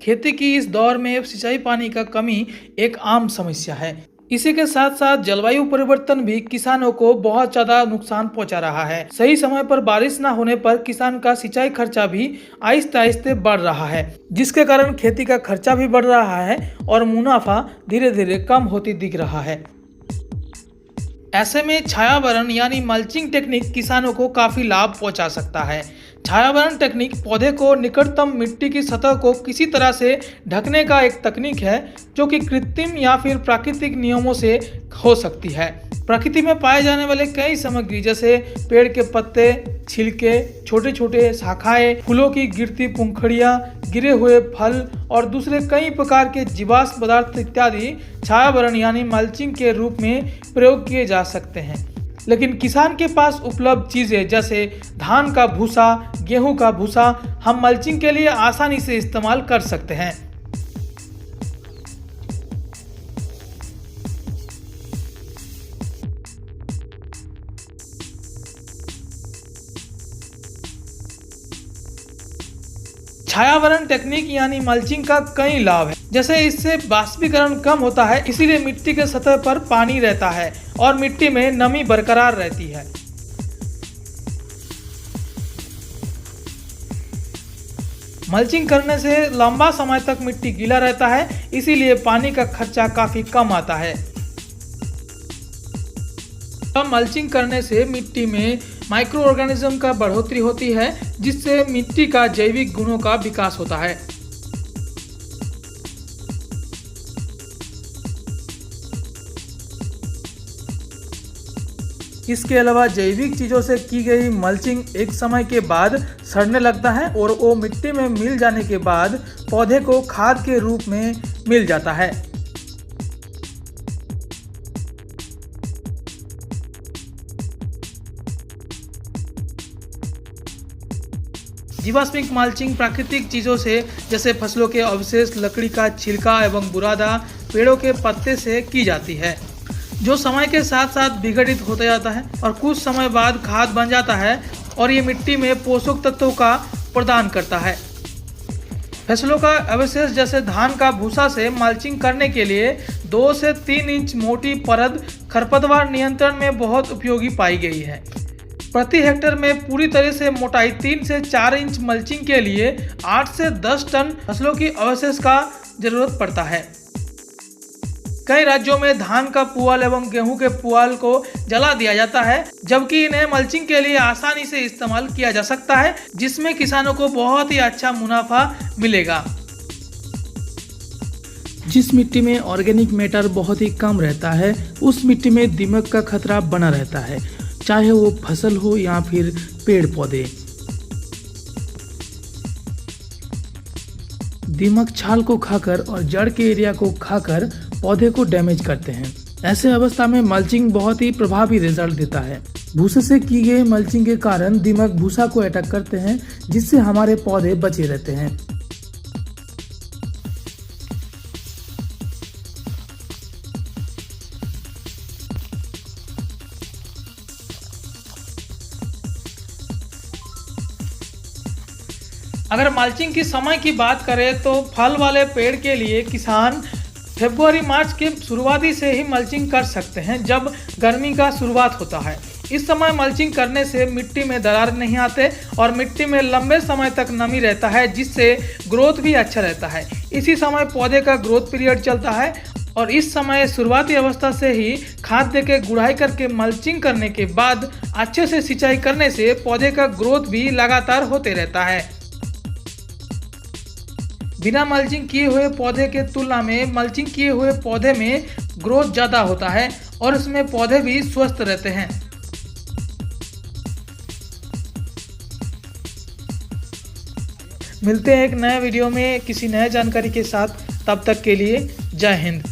खेती की इस दौर में सिंचाई पानी का कमी एक आम समस्या है। इसी के साथ साथ जलवायु परिवर्तन भी किसानों को बहुत ज्यादा नुकसान पहुंचा रहा है। सही समय पर बारिश न होने पर किसान का सिंचाई खर्चा भी आहिस्ते आहिस्ते बढ़ रहा है, जिसके कारण खेती का खर्चा भी बढ़ रहा है और मुनाफा धीरे धीरे कम होती दिख रहा है। ऐसे में छायावरण यानी मल्चिंग टेक्निक किसानों को काफी लाभ पहुंचा सकता है। छायावरण टेक्निक पौधे को निकटतम मिट्टी की सतह को किसी तरह से ढकने का एक तकनीक है जो कि कृत्रिम या फिर प्राकृतिक नियमों से हो सकती है। प्रकृति में पाए जाने वाले कई सामग्री जैसे पेड़ के पत्ते, छिलके, छोटे छोटे शाखाएं, फूलों की गिरती पंखुड़ियां, गिरे हुए फल और दूसरे कई प्रकार के जीवाश्म पदार्थ इत्यादि छायावरण यानी मल्चिंग के रूप में प्रयोग किए जा सकते हैं। लेकिन किसान के पास उपलब्ध चीजें जैसे धान का भूसा, गेहूं का भूसा हम मल्चिंग के लिए आसानी से इस्तेमाल कर सकते हैं। छायावरण टेक्निक यानी मल्चिंग का कई लाभ है, जैसे इससे बाष्पीकरण कम होता है, इसीलिए मिट्टी के सतह पर पानी रहता है और मिट्टी में नमी बरकरार रहती है। मल्चिंग करने से लंबा समय तक मिट्टी गीला रहता है, इसीलिए पानी का खर्चा काफी कम आता है। मल्चिंग करने से मिट्टी में माइक्रो ऑर्गेनिज्म का बढ़ोतरी होती है, जिससे मिट्टी का जैविक गुणों का विकास होता है। इसके अलावा जैविक चीजों से की गई मल्चिंग एक समय के बाद सड़ने लगता है और वो मिट्टी में मिल जाने के बाद पौधे को खाद के रूप में मिल जाता है। जीवाश्मिक मल्चिंग प्राकृतिक चीजों से जैसे फसलों के अवशेष, लकड़ी का छिलका एवं बुरादा, पेड़ों के पत्ते से की जाती है, जो समय के साथ साथ विघटित होता जाता है और कुछ समय बाद खाद बन जाता है और ये मिट्टी में पोषक तत्वों का प्रदान करता है। फसलों का अवशेष जैसे धान का भूसा से मल्चिंग करने के लिए 2 से 3 इंच मोटी परत खरपतवार नियंत्रण में बहुत उपयोगी पाई गई है। प्रति हेक्टेयर में पूरी तरह से मोटाई 3 से 4 इंच मल्चिंग के लिए 8 से 10 टन फसलों की अवशेष का जरूरत पड़ता है। कई राज्यों में धान का पुआल एवं गेहूं के पुआल को जला दिया जाता है, जबकि इन्हें मल्चिंग के लिए आसानी से इस्तेमाल किया जा सकता है, जिसमें किसानों को बहुत ही अच्छा मुनाफा मिलेगा। जिस मिट्टी में ऑर्गेनिक मैटर बहुत ही कम रहता है, उस मिट्टी में दीमक का खतरा बना रहता है, चाहे वो फसल हो या फिर पेड़ पौधे। दीमक छाल को खाकर और जड़ के एरिया को खाकर पौधे को डैमेज करते हैं। ऐसे अवस्था में मल्चिंग बहुत ही प्रभावी रिजल्ट देता है। भूसे से की गई मल्चिंग के कारण दीमक भूसा को अटैक करते हैं, जिससे हमारे पौधे बचे रहते हैं। अगर मल्चिंग की समय की बात करें तो फल वाले पेड़ के लिए किसान फरवरी मार्च के शुरुआती से ही मल्चिंग कर सकते हैं, जब गर्मी का शुरुआत होता है। इस समय मल्चिंग करने से मिट्टी में दरार नहीं आते और मिट्टी में लंबे समय तक नमी रहता है, जिससे ग्रोथ भी अच्छा रहता है। इसी समय पौधे का ग्रोथ पीरियड चलता है और इस समय शुरुआती अवस्था से ही खाद देके गुड़ाई करके मल्चिंग करने के बाद अच्छे से सिंचाई करने से पौधे का ग्रोथ भी लगातार होते रहता है। बिना मल्चिंग किए हुए पौधे के तुलना में मल्चिंग किए हुए पौधे में ग्रोथ ज़्यादा होता है और इसमें पौधे भी स्वस्थ रहते हैं। मिलते हैं एक नए वीडियो में किसी नए जानकारी के साथ, तब तक के लिए जय हिंद।